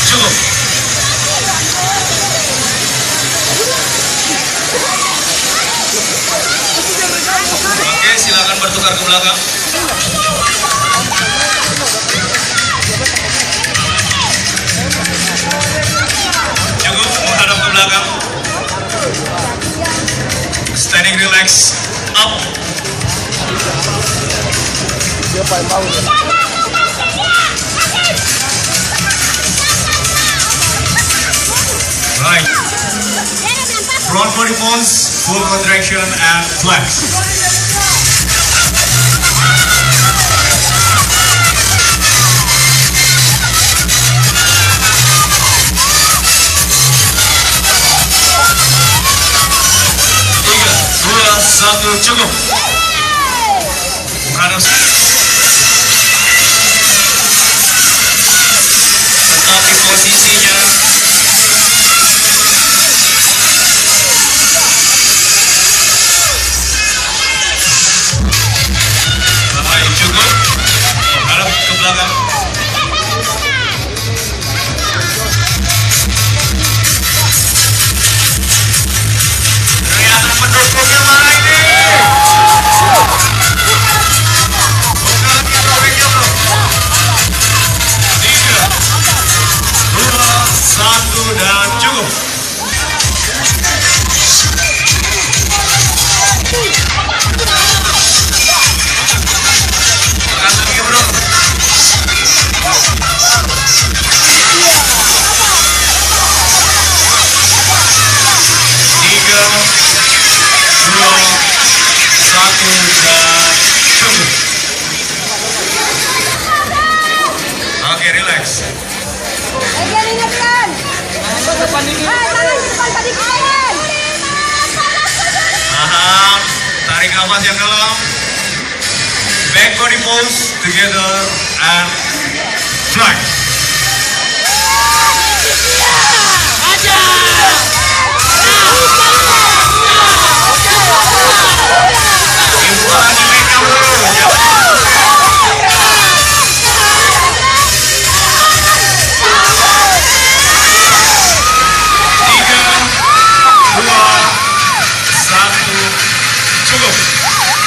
Cukup. Oke, silakan bertukar ke belakang. Cukup, menghadap ke belakang. Standing relax, up. Right. Front body pose, full contraction and flex. Tiga, dua, satu, cukup. Menghadap. Tetap di posisinya. Cukup, menghadap ke belakang. Ternyata pendukungnya mana ini? Buka lagi topiknya bro. 3, 2, 1 dan cukup. Oke, relax. Tahan, tarik nafas yang dalam. Back body pose together and flex.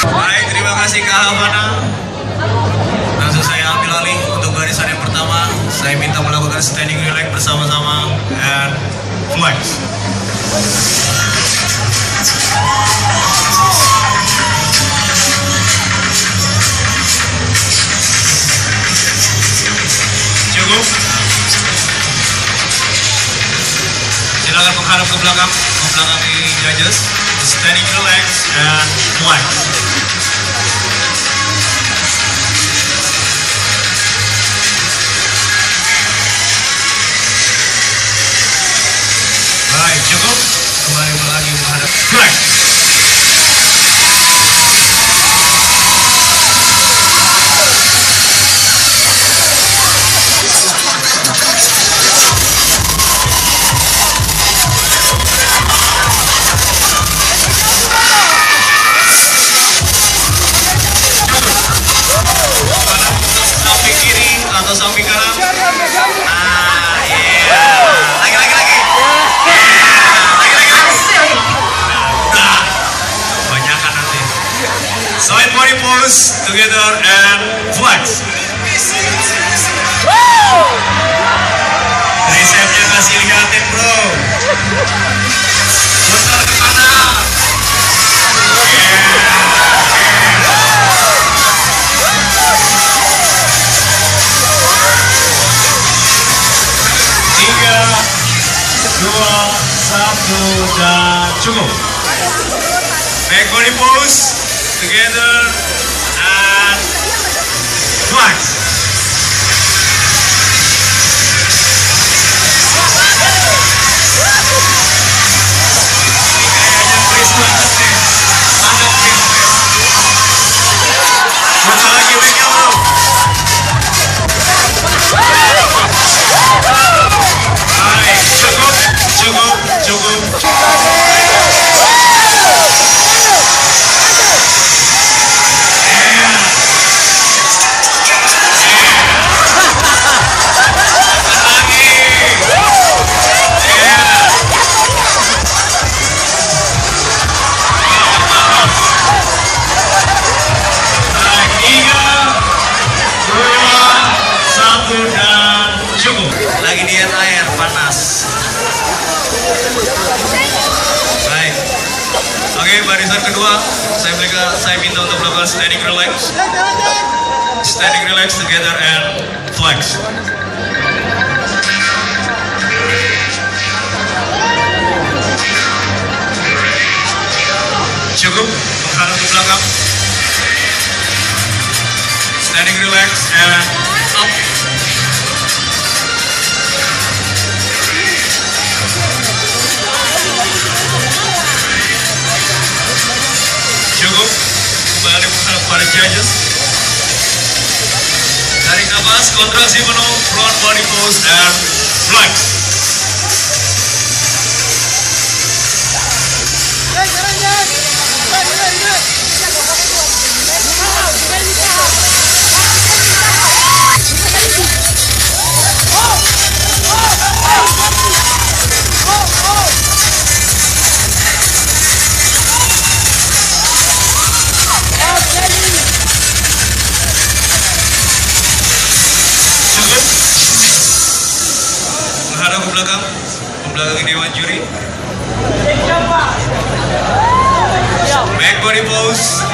Baik, terima kasih Kak Havana. Langsung saya ambil alih untuk barisan yang pertama. Saya minta melakukan standing relax bersama-sama and flex. Cukup. Silakan menghadap ke belakang, membelakangi judges. Standing relax and flex. Baik, cukup. Kembali lagi menghadap flex. Samping kiri atau samping kanan? Lagi. Banyakan nanti. Side body pose together and flex. Resepnya kasih lihatin bro. Putar ke kanan. Tiga, dua, satu dan cukup. Back body pose together and flex. Kayaknya freeze banget nih. Ada freeze. Putar lagi backnya bro. Baik, cukup. Lagi diet air panas. Baik. Oke, barisan kedua saya minta untuk melakukan standing relax. Standing relax together and flex. Cukup menghadap ke belakang. Standing relax and up. Cukup kembali menghadap pada judges. Tarik nafas, kontraksi penuh, front body pose and flex. Menghadap ke belakang, membelakangi dewan juri. Back body pose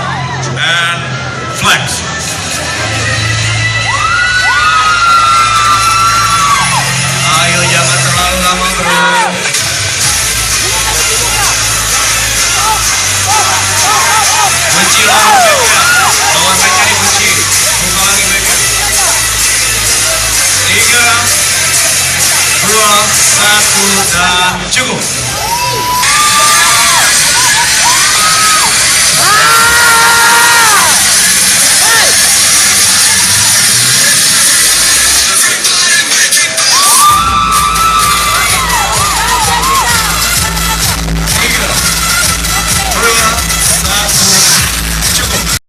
and flex. Ayo jangan terlalu lama bro. Kunci lagi backnya, bawa backnya dikunci, buka lagi backnya. 3, 2, 1 dan cukup.